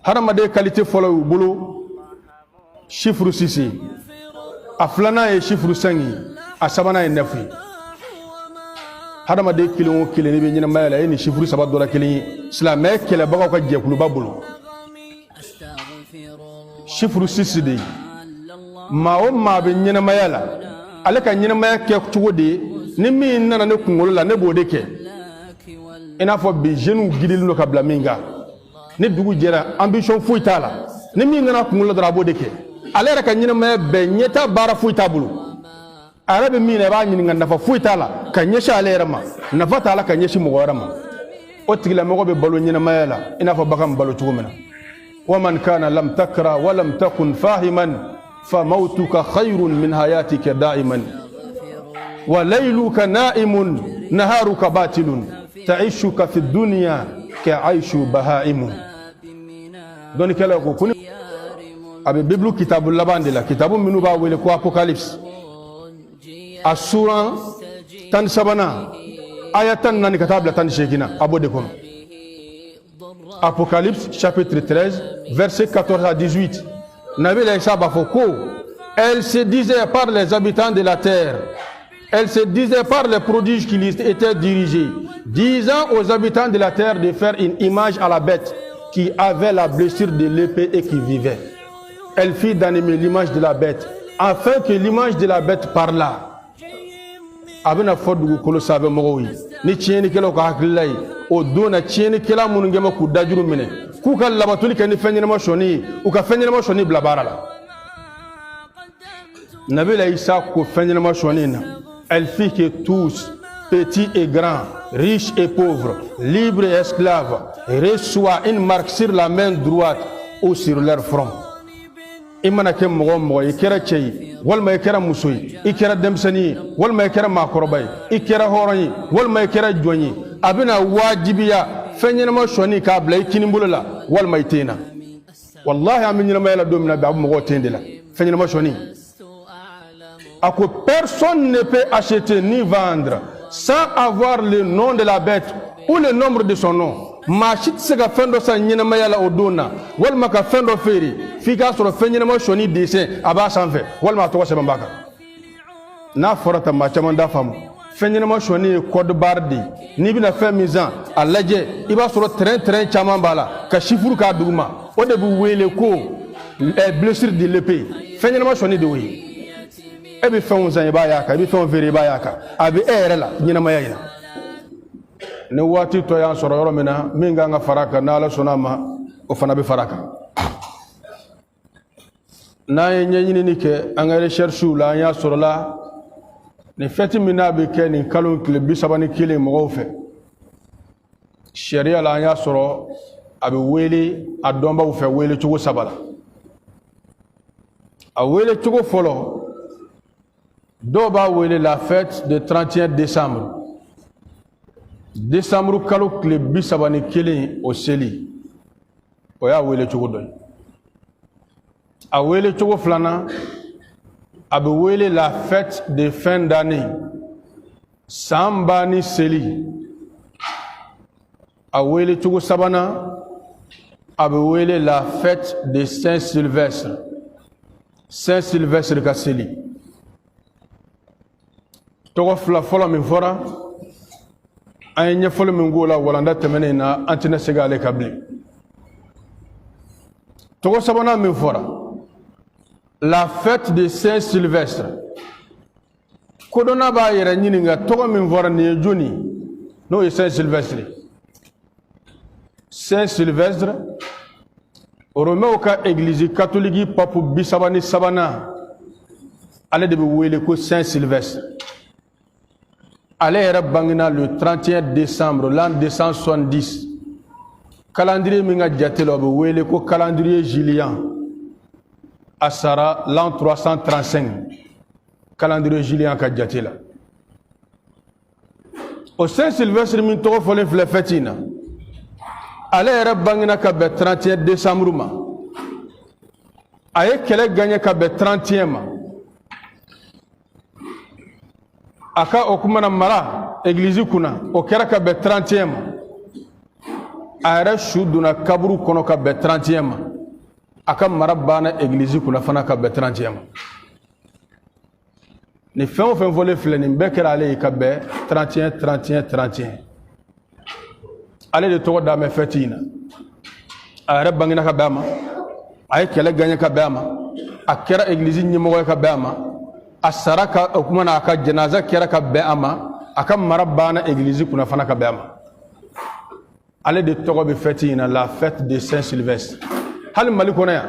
hadamaden qualité fɔlɔ y'u bolo chiffre 6 a filanan ye chiffre 5 a sabanan ye 9 hadamaden kelen o kelen bɛ ɲɛnamaya la e ni chiffre 3 dɔ la kelen ye silamɛ kɛlɛbagaw ka jɛkuluba bolo chiffre 6 de maa o maa bɛ ɲɛnamaya la ale ka ɲɛnamaya kɛ cogo de ni min nana ne kunkolo la ne b'o de kɛ i n'a fɔ bi jeunes girilen don ka bila min kan ni dugu jɛra ambition foyi t'a la ni min nana kunkolo la dɔrɔn a b'o de kɛ ale yɛrɛ ka ɲɛnamaya bɛɛ ɲɛta baara foyi t'a bolo a yɛrɛ bɛ min na i b'a ɲininka nafa foyi t'a la ka ɲɛsin ale yɛrɛ ma nafa t'a la ka ɲɛsin mɔgɔ wɛrɛ ma o tigilamɔgɔ bɛ balo ɲɛnamaya la i n'a fɔ bagan balo cogo min na waman kana lam takra wa lam takun fahiman fa mautuka khayrun min hayatika da'iman wa layluka na'imun naharuka batilun ta'ishuka fi dunya ka'aishu bahaimun doni kala ko kuni abe biblu kitabu laban de la kitabu minu ba wele ko apocalypse asura tan sabana ayatan nan katabla tan shekina abode kom Apocalypse chapitre 13 verset 14 à 18 Nabi la Isa bafoko elle se disait par les habitants de la terre, elle se disait par les prodiges qui lui étaient dirigés, disant aux habitants de la terre de faire une image à la bête qui avait la blessure de l'épée et qui vivait. Elle fit d'animer l'image de la bête afin que l'image de la bête parlât. Abena fodu ko lo sabe mo wi ni tieni kelo ko haklay o dona tieni kela mun ngema ku dajuru mine ku kal la batuli ken fenyene mo shoni u ka fenyene mo shoni bla barala Nabi la Isa ko fenyene mo shoni na elle fit que tous petits et grands riches et pauvres libres et esclaves reçoivent une marque sur la main droite ou sur leur front imana ke mo ikera chei walma ikera musoi ikera demsani walma ikera makorobai ikera horoni walma ikera joni abina wajibiya fenyena ma shoni ka bla ikini bulala walma itena wallahi aminina mayla domina ba mo tendela fenyena ma shoni ako personne ne peut acheter ni vendre sans avoir le nom de la bête ou le nombre de son nom machit sega fendo sa nyina mayala odona walma ka fendo feri fika soro fenyina mo shoni dessin aba sanfe walma to se bambaka na forata ma chamanda fam fenyina mo shoni code bardi ni bina fe mizan alaje iba soro train chama bala ka shifuru ka duguma o de bu wele ko blessure de l'épée fenyina mo shoni de wi e bi fe unzan ba yaka bi fe feri ba yaka abi erela nyina mayayina ne wati to yan soro yoro mina minga nga faraka na ala sonama o fana be faraka na yenyi ni ke anga recherche la ya soro la ni feti mina be ke ni kalon kle bi sabani kile mo fe sharia la ya soro abi wele adomba u fe wele tugo sabala a wele tugo folo do ba wele la fête de 31 décembre décembre kalo kle bi sabani kelen o seli o ya wele cogo doy a wele cogo flana abe wele la fête de fin d'année sambani seli a wele cogo sabana abe wele la fête de Saint-Sylvestre ka seli togo fla fola min fora ay ñefol min gola wala nda temene na antina segale kabli togo sabana min fora la fête de Saint-Sylvestre kodona ba yera ñininga togo min fora ni joni no e Saint-Sylvestre Romeo ka église catholique papu bisabani sabana ale de be wele ko Saint-Sylvestre allez bangina le 31 décembre l'an 270 calendrier minga jatelo be wele ko calendrier julien asara l'an 335 calendrier julien ka jatela au Saint-Sylvestre min to folen fle fetina allez bangina ka be 31 décembre ma aye kele gagné ka be 31 ma aka okumana mara église kuna o kera ka be 30e ara shuduna kaburu kono ka be 30e aka marabana église kuna fana ka be 30e ni fen fen volé fleni bekera ale ka be 31 ale de to da me fetina ara bangina ka bama ay kele ganya ka bama akera église ni mo ka bama asaraka kuma na ka janaza kera ka bama aka marabana église kuna fana ka bama ale de to be fetina la fête de Saint Sylvestre hal malikona ya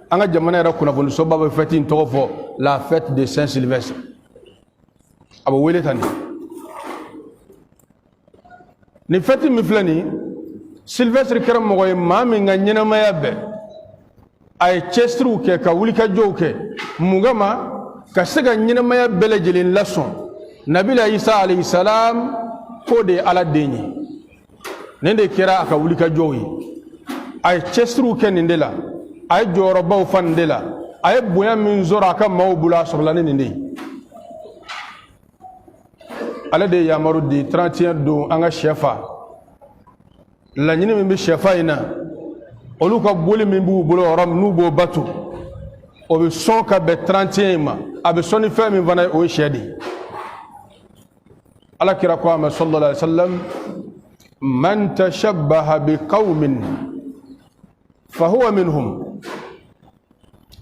anga jamana era kuna bondu so baba fetin to fo la fête de Saint Sylvestre abo wele tani ni fête mi flani Sylvestre karam mo goy mami nga nyina mayabe ay chestru ke ka wuli ka joke mugama ka sega nyina mayabe le jelin lason nabila Isa alayhi salam ko de ala denyi nende kira aka wuli ka joyi ay chestru ke nindela ay joro baw fandela ay boya min zora ka mawbula sohlani nindi ala de yamaru di 31 do anga shefa la nyini min bi shefa ina olu ka boli min bu bolo ram nu bo batu o be son ka be 31 ma abe soni fe min vana o shedi ala kira ko ama sallallahu alaihi wasallam man tashabbaha bi qaumin fa huwa minhum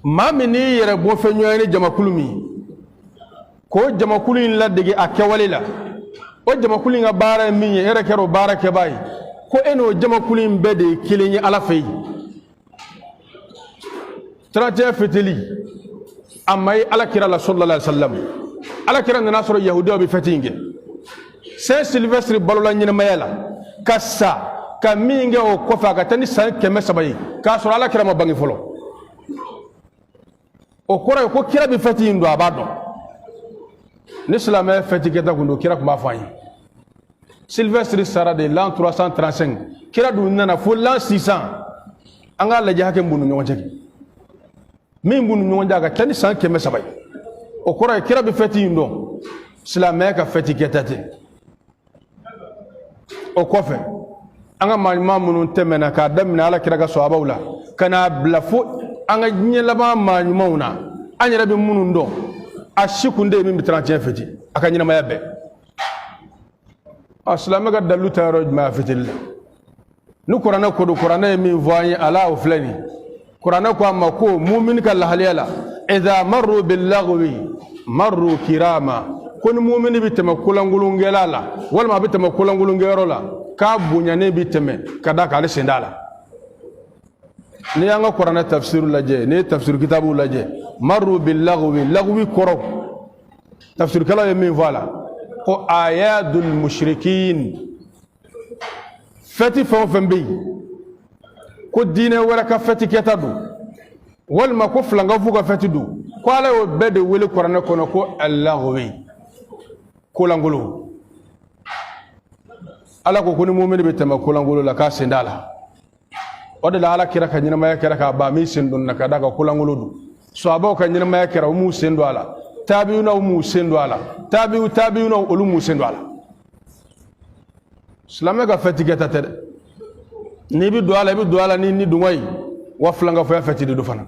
ma mini yere bo fe nyoyani jamakulumi ko jamakuli la dege akewalila o jamakuli nga bara min yere kero bara ke bay ko eno jamakuli mbede kilinyi ala fay 31 fitili amay ala kira la sallallahu alaihi wasallam ala kira na nasro yahudiyo bi fatinge Saint Sylvestre balola nyina mayala kassa kaminge o kofa ka tani san keme sabayi ka sura ala kira ma bangi folo o kora ko kira bi fati ndo abado l'islam fati keta kundo kira kuma fayi Sylvestre sara de l'an 335 kira du nana fo l'an 600 anga la jahake mbunu nyonje min mbunu nyonja ka tani san keme sabayi o kora kira bi fati ndo islam ka fati keta te o kofe anga ma munun temena ka damina ala kira ga sahabawla kana blafo anga nyela ma mauna anyara be munun do ashikunde min 31 feti aka nyina mayabe aslama ga dalu taro ma fetil nu qur'ana ko do qur'ana mi voye ala o flani qur'ana ko amma ko mu'min ka lahaliyala idha marru bil lagwi marru kirama kun mu'min bi tamakulangulu ngelala wal ma bi tamakulangulu ngerola ka bunyane bi teme kada ka le sendala ni anga qur'ana tafsir laje ni tafsir kitabu laje marru bil lagwi koro tafsir kala yemi voilà ko ayadul mushrikin fati fombe ko dine wala ka fati ketadu wal ma ko flanga fuga fati du ko ala o bede wele qur'ana kono ko al-lagwi ko langolo ala ko kuni mu'min be tema ko langolo la ka sendala o de la ala kira ka nyina maya kira ka ba mi sendon na ka daga ko langolo du so abo ka nyina maya kira mu sendo ala tabiuna mu sendo ala tabiuna olu mu sendo ala islam ga fatigue tata ni bi do ala ni dunwai wa flanga fo ya fatigue do fana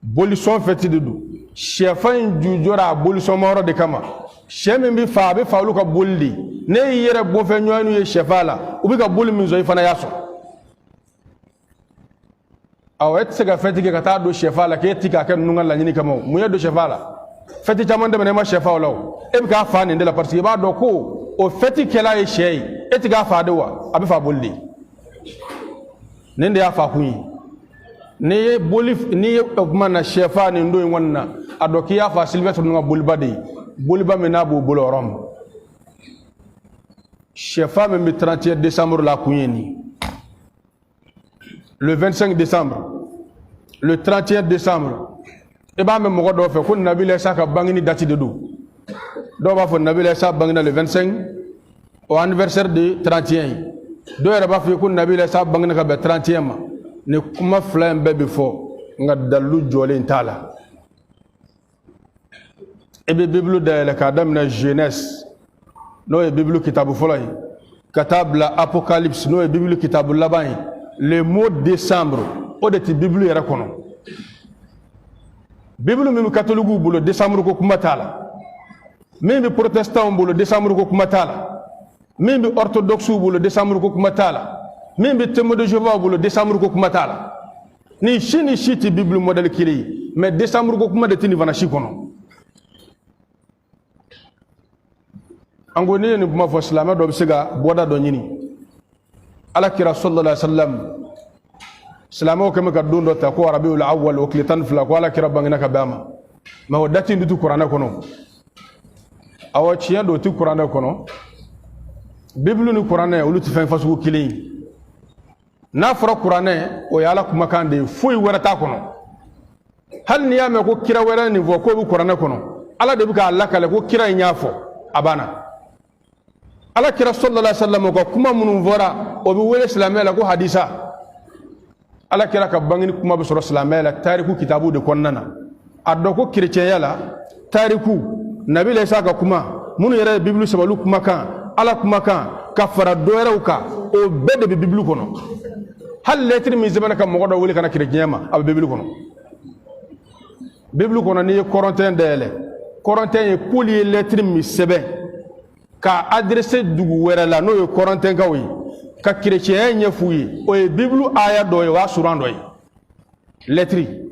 bolison fatigue do chefan jujora bolison moro de kama shemi bi fa be fa lu ka bolli ne yere bo fe nyoanu ye chefala ubi ka bolli min zo fana yaso awet sega fatigue ka ta do chefala ke tika ka nunga la nyini kama mu ye do chefala feti jamande mena ma chefa law e bi ka fa ni de la partie ba do ko o feti kela e shey e tiga fa de wa abi fa bolli nende ya fa kunyi ne boli ni mana chefa ni ndo wonna adoki ya fa Sylvestre nga bolbadi bolba mena bo bolorom chefa me 31 décembre la kunyi le 25 décembre le 31 décembre e ba me mo do fe ko nabile saka bangini dati de do ba fo nabile sa bangina le 25 au anniversaire de 31 do era ba fo ko nabile sa bangina ka be 31 ma ne kuma flam be fo nga dalu jole ntala e be bible de la kadam na jeunesse no e bible kitabu folay katabla apocalypse no e bible kitabul laban le mot décembre o de ti bible yara kono bible mi catholique bulo décembre ko kuma tala min protestant bulo décembre ko kuma tala min orthodoxe bulo décembre ko kuma tala min témoin de Jéhovah bulo décembre ko kuma tala ni shini shiti bible model kili mais décembre ko kuma de tini vana shikono angoni ni buma fo islam do bisiga boda do nyini ala kira sallallahu alaihi wasallam islamo kama ka dundo ta ko rabiul awwal o klitan fla ko ala kira bangina ka bama ma wadati ndu qur'ana kono awa ciya do tu qur'ana kono bible ni qur'ana o lutu fen fasu kili na fara qur'ana o yala kuma kande foi warata kono hal niyame ko kira wala ni vo ko bu qur'ana kono ala de buka alla kala ko kira nyafo abana ala kira sallallahu alaihi wasallam ko kuma munun vora o bi wele islamela ko hadisa ala kira ka bangini kuma bi soro islamela tariku kitabu de konnana addo ko chrétien yala tariku nabi la saka kuma munu yere bible sabalu kuma kan ala kuma kan ka fara doyrew ka o bede be bible kono hal lettre mi zemana ka mo do wele kana chrétien ma ab bible kono ni corentin dele corentin e poli lettre mi sebe ka adressé dugu wera la no yo corentin ka wi ka chrétien nya fuyi o e bible aya do wa suran do lettre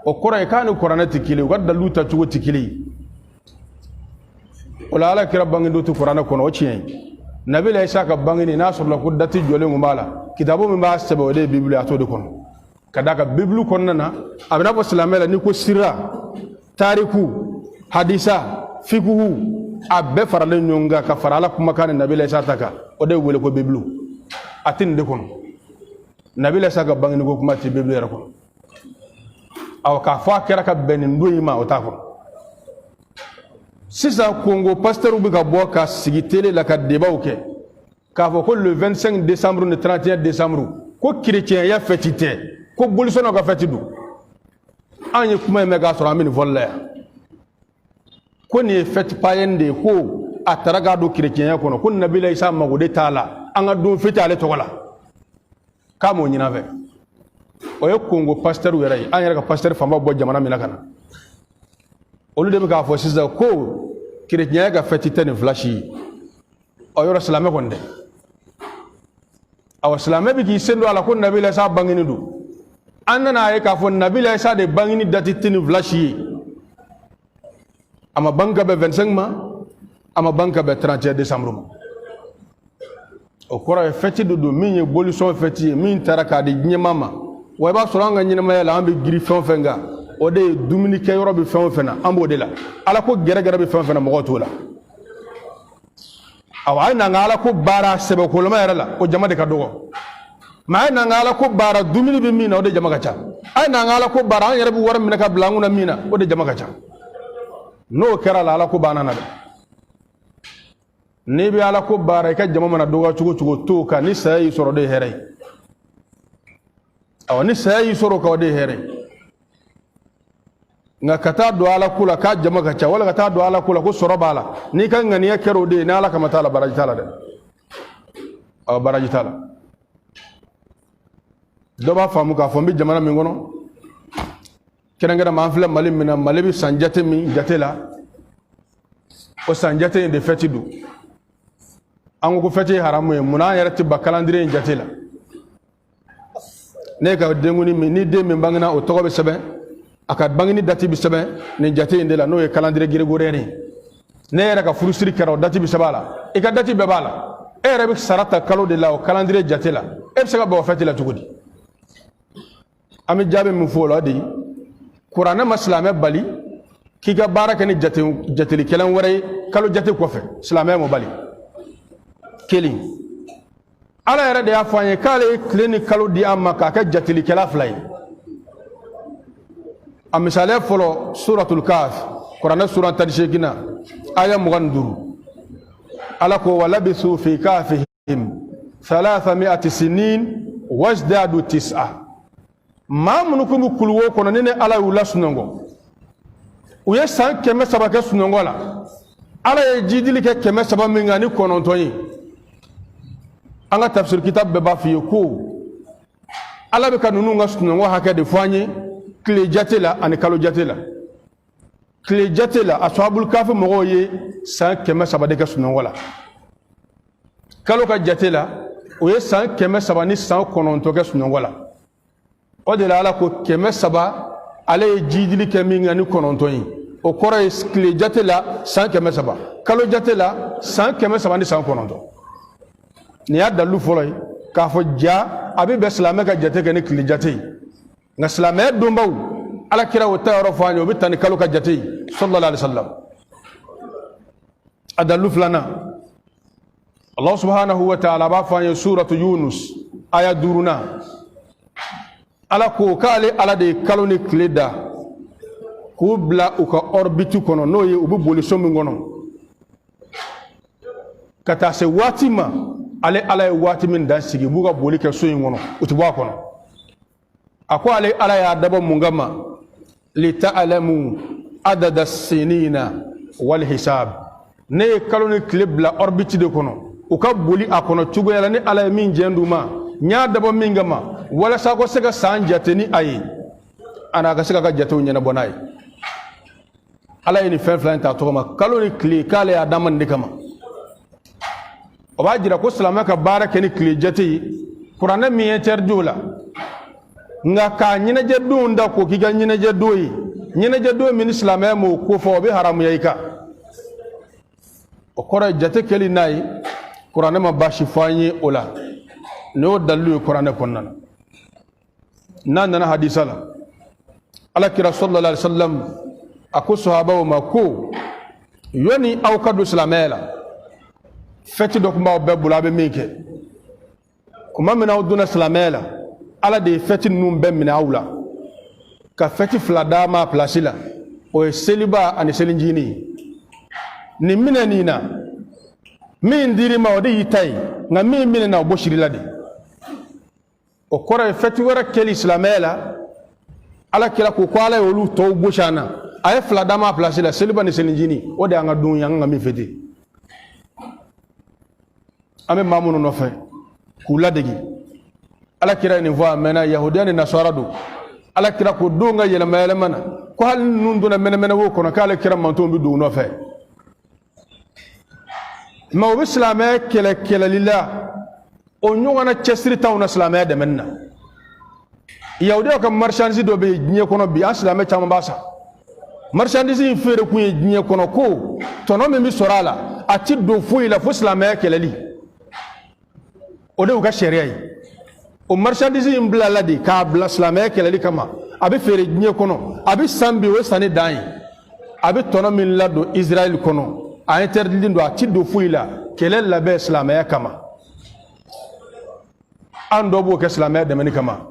o kora ka no korana tikili wadda luta tuwo tikili o la ala kira bangi do tu korana kono o cien nabi la isa ka bangi ni nasur la ko dati jole ngumala kitabu mi ba sebe o de bible ato de kono kadaka bible kono na abna ko islamela ni ko sirra tariku hadisa fiqhu abbe farale nyonga ka farala kuma kan nabi la isa taka o de wele ko bible atin de kono nabi la isa ka bangi ni ko kuma ti bible ra kono aw ka fa kera ka benin doyima o ta ko sisa kongo pasteur bi ka bo ka sigi télé la ka débat o ke ka fo ko le 25 décembre le 31 décembre ko chrétien ya fetité ko bolsono ka fetidu anye kuma me ga so amini volla ko ni fete payende ko ataraga do chrétien ya kono ko nabi la isa magode tala anga do fetale to wala kamo nyina ve o ye kongo pasteur wera an yɛrɛ ka pasteur famba bɔ jamana min na kana olu de bɛ k'a fɔ sisan ko chrétien ka fête tɛ nin flashi o yɔrɔ silamɛ kɔni dɛ awa silamɛ bi k'i sen don a la ko nabi la sa bangini don an nana ye k'a fɔ nabi la sa de bangini dati tɛ nin flashi ye a ma bange ka bɛn 25 ma a ma bange ka bɛn 31 décembre ma o kɔrɔ ye fête de don min ye bolisɔn fête ye min taara k'a di diɲɛma ma wa ba sɔrɔ an ka ɲɛnamaya la an bɛ giri fɛn o fɛn kan o de ye dumuni kɛ yɔrɔ bɛ fɛn o fɛn na an b'o de la ala ko gɛrɛgɛrɛ bɛ fɛn o fɛn na mɔgɔw t'o la awa a ye n'an ka ala ko baara sɛbɛkoloma yɛrɛ la o jama de ka dɔgɔ mɛ a ye n'an ka ala ko baara dumuni bɛ min na o de jama ka ca a ye n'an ka ala ko baara an yɛrɛ bɛ wari minɛ ka bila an kunna min na o de jama ka ca n'o kɛra la ala ko banna na dɛ n'i bɛ ala ko baara i ka jama mana dɔgɔ cogo cogo t'o kan ni saya y'i sɔrɔ o de ye hɛrɛ ye awa ni saya y'i sɔrɔ k'o de ye hɛrɛ ye nka ka taa don ala ko la k'a jama ka ca wala ka taa don ala ko la ko sɔrɔ b'a la n'i ka ŋaniya kɛra o de ye ni ala kama t'a la baraji t'a la dɛ awa baraji t'a la dɔ b'a faamu k'a fɔ n bɛ jamana min kɔnɔ kɛrɛnkɛrɛnma an filɛ mali min na mali bɛ san jate min jate la o san jate in de fɛti don an ko fɛti ye haramu ye munna an yɛrɛ tɛ ba calendrier in jate la ne ka denkuni min ni den min bangena o tɔgɔ bɛ sɛbɛn a ka bangeni dati bɛ sɛbɛn nin jate in de la n'o ye calendrier grégorien ye ne yɛrɛ ka furusiri kɛra o dati bɛ sɛbɛn a la i ka dati bɛɛ b'a la e yɛrɛ bɛ sara ta kalo de la o calendrier jate la e bɛ se ka bɛn o fɛti la cogo di an bɛ jaabi min fɔ o la o de ye kuranɛ ma silamɛ bali k'i ka baara kɛ ni jatelikɛlan wɛrɛ ye kalo jate kɔfɛ silamɛ m'o bali kelen ala yɛrɛ de y'a fɔ an ye k'ale ye tile ni kalo di an ma k'a kɛ jatelikɛla fila ye a misaliya fɔlɔ suratul kaf kuranɛ sura 18 aya 25 ala ko wa labithu fi kafihim 300 sinin wazdadu 9 maa minnu kun bɛ kuluwo kɔnɔ ni ala y'u lasunɔgɔ u ye san 300 kɛ sunɔgɔ la ala ye jidili ke kɛmɛ saba min kan ni kɔnɔntɔn ye an ka tafsir kitab bɛɛ b'a f'i ye ko ala bɛ ka ninnu ka sunɔgɔ hakɛ de fɔ an ye tile jate la ani kalo jate la. tile jate la ashabul kafi mɔgɔw ye san 300 de kɛ sunɔgɔ la. kalo ka jate la o ye san 300 ni san 9 kɛ sunɔgɔ la. o de la ala ko 300 ale ye jidili kɛ min kan ni 9 ye o kɔrɔ ye tile jate la san 300 kalo jate la san 300 ni san 9. ni y'a dalu fɔlɔ ye k'a fɔ ja a bɛ bɛn silamɛ ka jate kɛ ni tile jate ye nka silamɛ donbaw ala kira o ta yɔrɔ fɔ an ye o bɛ taa ni kalo ka jate ye sallallahu alaihi wasallam. a dalu filanan Allah subhanahu wa ta'ala b'a fɔ an ye suratu Yunus aya 5 ala ko k'ale ala de ye kalo ni tile da k'u bila u ka orbite kɔnɔ n'o ye u bɛ boli so min kɔnɔ ka taa se waati ma ale ala ye waati min dan sigi b'u ka boli kɛ so in kɔnɔ u tɛ bɔ a kɔnɔ. a ko ale ala y'a dabɔ mun kama li ta'lamu adada sinina wal hisab ne ye kalo ni tile bila orbite de kɔnɔ u ka boli a kɔnɔ cogoya la ni ala ye min jɛn d'u ma n y'a dabɔ min kama walasa ko se ka san jate ni a ye ana ka se ka jatew ɲɛnabɔ n'a ye. ala ye ni fɛn fila in ta tɔgɔ ma kalo ni tile k'ale y'a dama nin de kama. o b'a jira ko silamɛ ka baara kɛ ni tile jate ye kuranɛ min ye interdit o la nka k'a ɲɛnajɛ don da ko k'i ka ɲɛnajɛ don ye ɲɛnajɛ don min ni silamɛ m'o ko fɔ o bɛ haramuya i kan. o kɔrɔ ye jate kɛli n'a ye kuranɛ ma baasi fɔ an ye o la ni y'o dalilu ye kuranɛ kɔnɔna na. n'a nana hadisa la ala kira sallallahu alaihi wasallam a ko sahabaw ma ko yani aw ka don silamɛya la fɛti dɔ tun b'aw bɛɛ bolo a bɛ min kɛ kuma min aw donna silamɛya la ala de ye fɛti ninnu bɛɛ minɛ aw la ka fɛti fila d'a ma place la o ye seliba ani selinjini ye. nin minɛ nin na min dir'i ma o de y'i ta ye nka min minɛ na o bɔ siri la de. o kɔrɔ ye fɛti wɛrɛ kɛli silamɛya la ala kira ko ala ye olu tɔw gosi an na a ye fila d'a ma place la seliba ni selinjini o de y'an ka don ye an ka min fêter. an bɛ maa minnu nɔfɛ k'u ladegi ala kira ye nin fɔ a mɛnna yahudiya ni nasara don ala kira ko don ka yɛlɛma yɛlɛma na ko hali ninnu donna mɛnɛmɛnɛ wo kɔnɔ k'ale kira mantonw bɛ don u nɔfɛ. mɛ o bɛ silamɛya kɛlɛli la o ɲɔgɔn na cɛsiri t'anw na silamɛya dɛmɛni na. yahudiyaw ka marchandise dɔ bɛ yen diɲɛ kɔnɔ bi an silamɛ caman b'a san. marchandise in feere kun ye diɲɛ kɔnɔ ko tɔnɔ min bɛ sɔrɔ a la a ti don foyi la fo silamɛya kɛlɛli. o de y'u ka sariya ye. o marchandise in bilala de k'a bila silamɛya kɛlɛli kama a bɛ feere diɲɛ kɔnɔ a bɛ san bi o ye sanni dan ye a bɛ tɔnɔ min ladon Israël kɔnɔ a interdit don a ti don foyi la kɛlɛ labɛn silamɛya kama. an dɔ b'o kɛ silamɛya dɛmɛni kama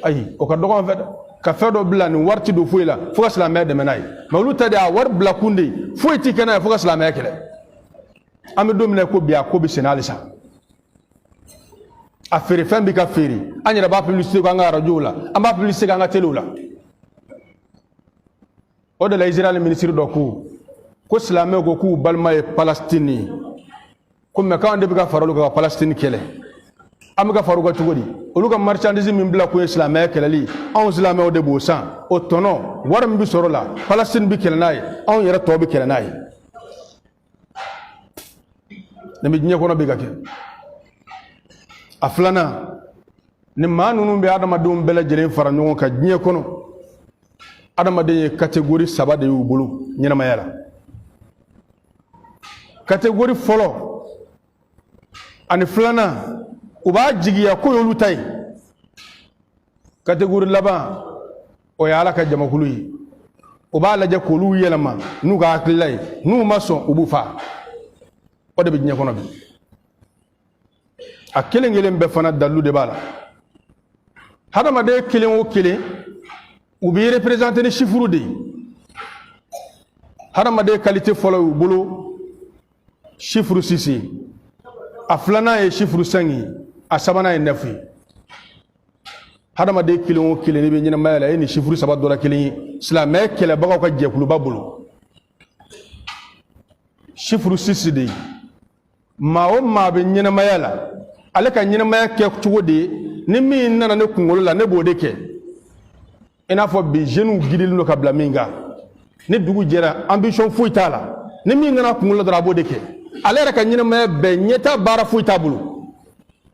ayi o ka dɔgɔ an fɛ dɛ ka fɛn dɔ bila nin wari ti don foyi la fo ka silamɛya dɛmɛ n'a ye mɛ olu ta de a wari bila kun de foyi ti kɛ n'a ye fo ka silamɛya kɛlɛ. an bɛ don min na ko bi a ko bɛ senna halisa a feere fɛn bɛ ka feere an yɛrɛ b'a publicité k'an ka radio la an b'a publicité k'an ka télé la. o de la Israël ministre dɔ ko silamɛw ko k'u balima ye Palestine ye ko mɛ k'an de bɛ ka fara olu kan ka Palestine kɛlɛ an bɛ ka fara u kan cogo di olu ka marchandise min bila kun ye silamɛya kɛlɛli anw silamɛw de b'o san o tɔnɔ wari min bɛ sɔrɔ la Palestine bɛ kɛlɛ n'a ye anw yɛrɛ tɔw bɛ kɛlɛ n'a ye. nin bɛ diɲɛ kɔnɔ bi ka kɛ. a filanan ni maa ninnu bɛ adamadenw bɛɛ lajɛlen fara ɲɔgɔn kan diɲɛ kɔnɔ adamaden ye catégorie 3 de y'u bolo ɲɛnamaya la. catégorie fɔlɔ ani filanan u b'a jigiya ko y'olu ta ye. catégorie laban o ye ala ka jamakulu ye u b'a lajɛ k'olu yɛlɛma n'u ka hakilila ye n'u ma sɔn u b'u faa. o de bɛ diɲɛ kɔnɔ bi. a kelen kelen bɛɛ fana dalilu de b'a la. hadamaden kelen o kelen u bɛ représenter ni chiffre de ye. hadamaden qualité fɔlɔ y'u bolo chiffre 6 ye a filanan ye chiffre 5 ye a sabanan ye 9 ye. hadamaden kelen o kelen de bɛ ɲɛnamaya la e ni chiffre 3 dɔra kelen ye silamɛ kɛlɛbagaw ka jɛkuluba bolo. chiffre 6 de maa o maa bɛ ɲɛnamaya la ale ka ɲɛnamaya kɛ cogo de ni min nana ne kunkolo la ne b'o de kɛ i n'a fɔ bi jeunes girilen don ka bila min kan ni dugu jɛra ambition foyi t'a la ni min nana kunkolo dɔrɔn a b'o de kɛ ale yɛrɛ ka ɲɛnamaya bɛɛ ɲɛta baara foyi t'a bolo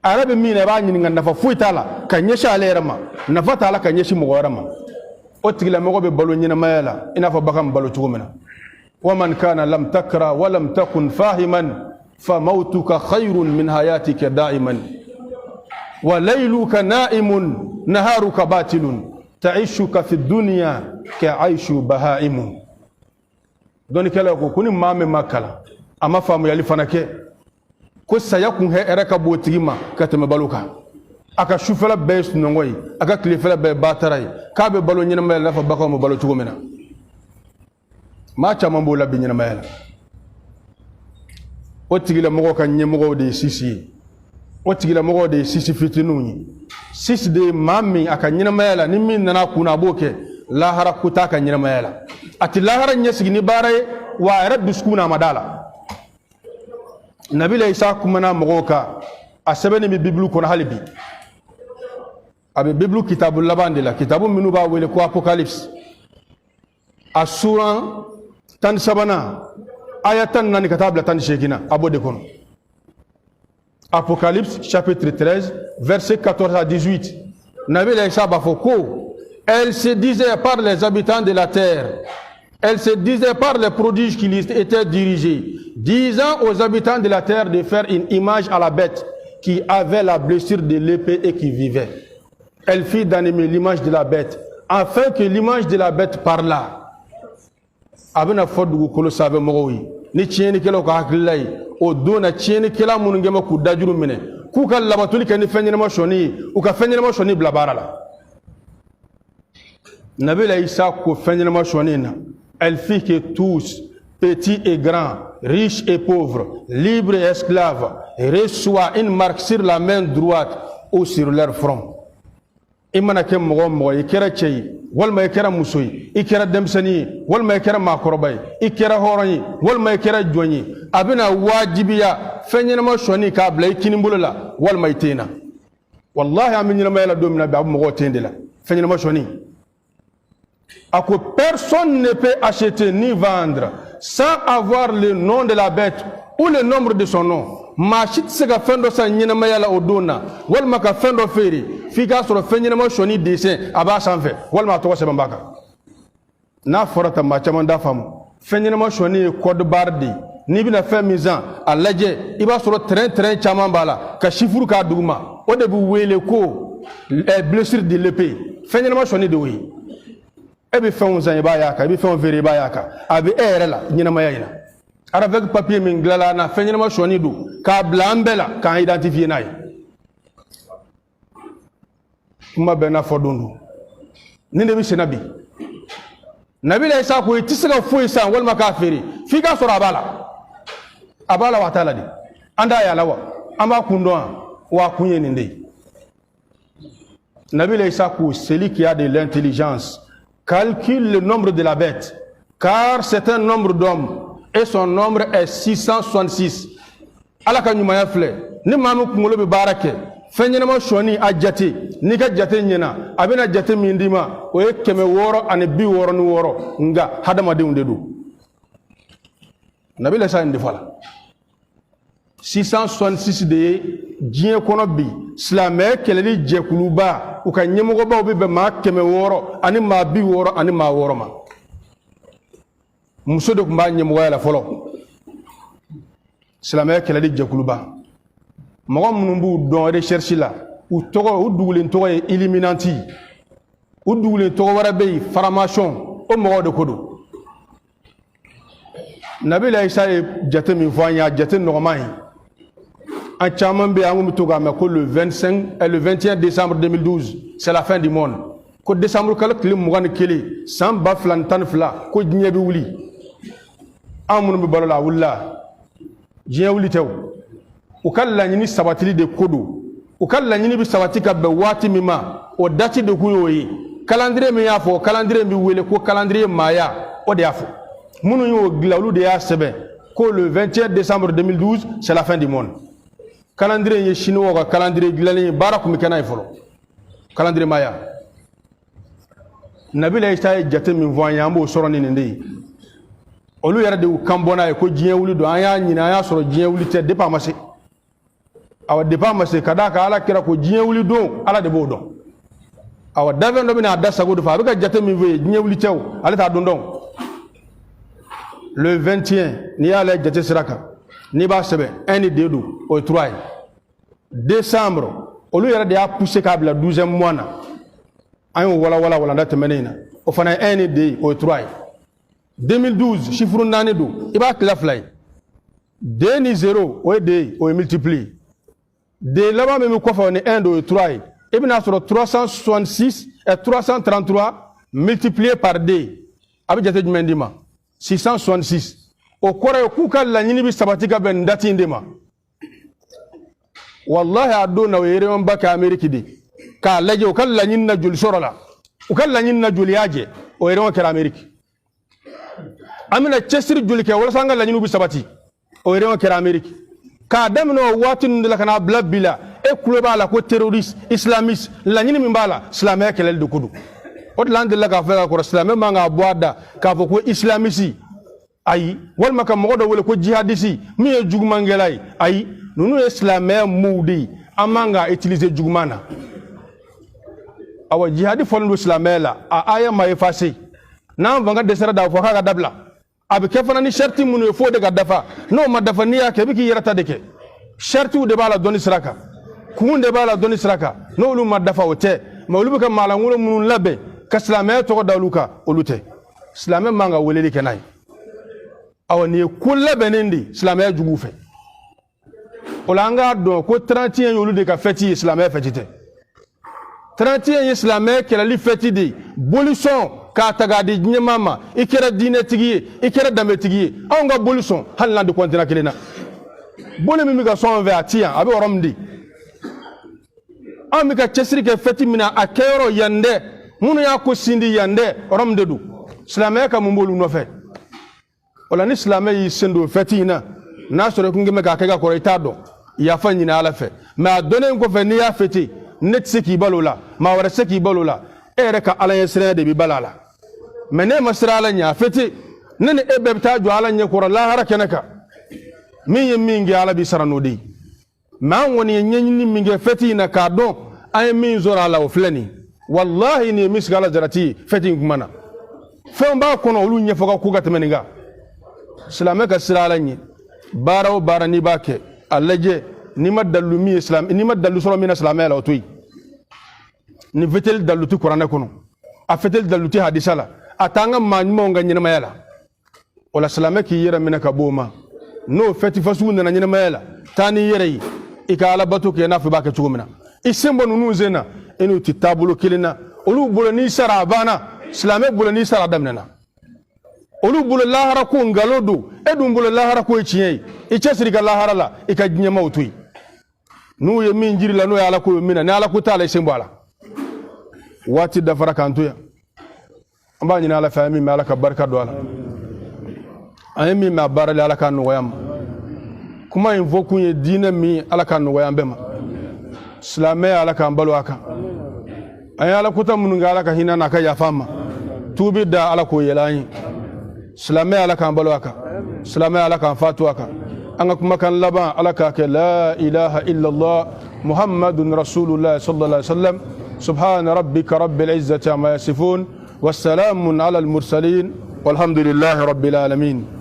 a yɛrɛ bɛ min na i b'a ɲininka nafa foyi t'a la ka ɲɛsin ale yɛrɛ ma nafa t'a la ka ɲɛsin mɔgɔ wɛrɛ ma o tigilamɔgɔ bɛ balo ɲɛnamaya la i n'a fɔ bagan balo cogo min na ومن كان لم تكره ولم تكن فاهما فموتك خير من حياتك دائما وليلك نائم نهارك باطل تعيشك في الدنيا كعيش بهائم دونك لا كوني مامي ماكلا اما فامو يالي فناكي ko saya kun he era ka botigi ma ka teme baluka aka shufela be sunongoy aka klefela be bataray ka be balo nyina mel nafa bako mo balo tugo mena ma chama mbola bi nyina mel o tigila mogo kan nyemo de sisi o tigila mogo de sisi fitinuni sisi de mami aka nyina mel ni min nana kuna boke la hara kuta ka nyina mel ati la hara nyesigi ni bare wa rabbi skuna madala nabila isa kumana mogoka asabeni mi biblu kono halibi abe biblu kitabul labande la kitabu minu ba wele ko apocalypse asura tan sabana ayatan nan kitabla tan shekina abode kono apocalypse chapitre 13 verset 14 à 18 nabila isa bafoko elle se disait par les habitants de la terre. Elle se disait par les prodiges qui lui étaient dirigés, disant aux habitants de la terre de faire une image à la bête qui avait la blessure de l'épée et qui vivait. Elle fit d'animer l'image de la bête, afin que l'image de la bête parlât. Abena fodu kolo sabe mogowi ni tieni kelo ko haklay o dona tieni kela mun ngema ku dajuru mine ku kal labatuli kan fenye ma shoni u ka fenye ma shoni blabara la Nabi la Isa ko fenye ma shoni na. Elle fit que tous, petits et grands, riches et pauvres, libres et esclaves, reçoivent une marque sur la main droite ou sur leur front. Imana kem mogo ikera chei, walma ikera musoi, ikera demsani, walma ikera makorobay, ikera horani, walma ikera joigni. Abina wajibiya, fenyena ma shoni ka bla ikinimbulela, walma itena. Wallahi aminina ma la domina ba mogo tendela. Fenyena ma shoni. Personne ne peut acheter ni vendre sans avoir le nom de la bête ou le nombre de son nom. Machit se ka fendo sa nyina mayala odona walma ka fendo feri fika soro fenyina mo shoni dessin aba sanfe walma to se bambaka na forata ma chamanda fam fenyina mo shoni code bardi ni bina fe mizan alaje iba soro train chama bala ka shifuru ka duguma o de bu wele ko blessure de l'épée fenyina mo shoni de wi ebe fɛnw zan ba yaka ebe fɛnw vere ba yaka abi ere la ɲɛnamaya ina avec papier min glala na fɛn ɲɛnama sɔni do ka bila an bɛɛ la k'an identifier n'a ye kuma bɛɛ n'a fɔ don do ni de bɛ senna bi nabila isa ko i tɛ se ka foyi san walima k'a feere f'i ka sɔrɔ a b'a la wa t'a la de an t'a yala wa an b'a kun dɔn wa a kun ye nin de ye nabila isa ko celui qui a de l'intelligence calcule le nombre de la bête, car c'est un nombre d'hommes et son nombre est 666. Ala ka nyumaya fle, ni mamu kungolo be barake, fenyena ma shoni a jate, ni ka jate nyena, abena jate mindima, o ye keme woro ane bi woro ni woro, nga hadama de undedu. Nabila sa indi fala. 666 de diɲɛ kɔnɔ bi silamɛ kɛlɛli jɛkuluba u ka ɲɛmɔgɔbaw bɛ bɛn maa 100 ani maa 60 ani maa 6 ma muso de tun b'a ɲɛmɔgɔya la fɔlɔ silamɛ kɛlɛli jɛkuluba mɔgɔ minnu b'u dɔn recherche la u dugulen tɔgɔ ye Illuminati u dugulen tɔgɔ wɛrɛ bɛ yen Franc-Maçon o mɔgɔw de ko don Nabila Isa ye jate min fɔ an ye a jate nɔgɔman ye en chaman be angu mitoga me ko le 25 et le 21 décembre 2012 c'est la fin du monde ko décembre kala kili mugan kili sam ba flan tan fla ko jinya bi wuli amunu bi balola wulla jinya wuli tew o kala nyini sabatili de kodo o kala nyini bi sabati ka be wati mima o dati de kuyoyi calendrier mi yafo calendrier mi wele ko calendrier maya o de yafo munu yo glawlu de ya sebe que le 21 décembre 2012 c'est la fin du monde. Calendrier chinois, calendrier glani bara kum kana ifolo. Calendrier maya. Nabila Isa jate min voyant mo soroni ndey. Olu yara de kambona ko jiyen wuli do aya nyina ya soro jiyen wuli te depa mase. Awa depa mase kadaka ala kira ko jiyen wuli do ala de bodo. Awa daven do bina da sago do fa be jate min voye jiyen wuli tew ala ta dondon. Le 21 ni ala jate siraka ni ba sebe 1 2 au 3 décembre olu yara de a pousser kabla 12e mois na ayo wala ndate menena o fana 1 2 au 3 2012 chiffre nani do iba klaflay 2 ni 0 o de o multiplie de là-bas même quoi on est 1 2 3 et bien sur 366 et 333 multiplié par 2 abi jate jumendima 666 o kore ku kala nyini bi sabatika ben dati ndema wallahi aduna were on baka ameriki di ka laje o kala nyini na jul sorola o kala nyini na jul yaje o were on kala ameriki amina chesir jul ke wala sanga la nyini bi sabati o were on kala ameriki ka damno watin ndela kana blabila e kuloba la ko terroriste islamiste la nyini mimbala islamé kelel de kudu Otland la ka fa ko islamé manga boada ka fo ko islamisi ay wal maka modo wala ko jihadisi mi e jugmangelay ay nunu islamé moudi amanga utiliser jugmana awa jihadi fonu islamé la a aya ma effacer na vanga desera da fo ka dabla abi kefana ni sharti munu fo de ga dafa no ma dafa ni ya ke biki yarata deke sharti de bala doni sraka kunde bala doni sraka no lu ma dafa wote ma lu bika mala ngulu munu labe ka islamé to ko daluka olute islamé manga weleli kenay awani kulle benindi islamé jugu fe olanga do ko 31 yolu de ka feti islamé fetite 31 islamé kala li feti di bolution ka taga di nyamama ikera dine tigi ikera dame tigi awanga bolution halna de kontina kelena bolemi mi ga son ve atia abi oromdi ami ka chesri ke feti mina akero yande munu ya ko sindi yande oromde du islamé ka mumbolu no fe wala ni islamé yi sendo fetina na sore kungi me ka kega ko itado ya fanyi na ala fe ma donen ko fe ni ya feti net seki balola ma wara seki balola ere ka ala yesre de bi balala mene masra ala nya feti nene ebebta jo ala nya ko la harakenaka min mingi ala bi saranodi ma woni nyenyi mingi fetina ka don ay min zora la o flani wallahi ni misgala zarati feti kumana fe mba kono ulu nya foka ku gatmeninga islam ka sirala nyi baraw barani bake allaje ni madallu mi islam ni madallu solo min islam la otoy ni vetel dallu ti qur'an kono a fetel dallu ti hadisala atanga manmo nga nyina mayala wala islam ki yera min ka boma no feti fasu na nyina mayala tani yere ikala batu ke na fi bake chugumina isembo nunu zena enu ti tabulo kilina olu bulani sara bana islam bulani sara damnana olu bulu lahara ko ngalodo edum bulu lahara ko chiye e chesri ga lahara la e ka jinya mawtui nu ye min jiri la no ya ala ko mina na ala ko tala sembala wati da faraka antuya amba ni ala fami ma ala ka barka do ala ayemi ma barale ala kan no yam kuma invoku ye dina mi ala kan no yam bema islamé ala kan balu aka ay ala ko tamun ga ala ka hinana ka ya fama tubi da ala ko yelani islamé ala kan balwaka islamé ala kan fatwaka anga kuma kan laba ala ka ke la ilaha illa allah muhammadun rasulullah sallallahu alaihi wasallam subhana rabbika rabbil izzati amma yasifun wassalamun ala al mursalin walhamdulillahi rabbil alamin.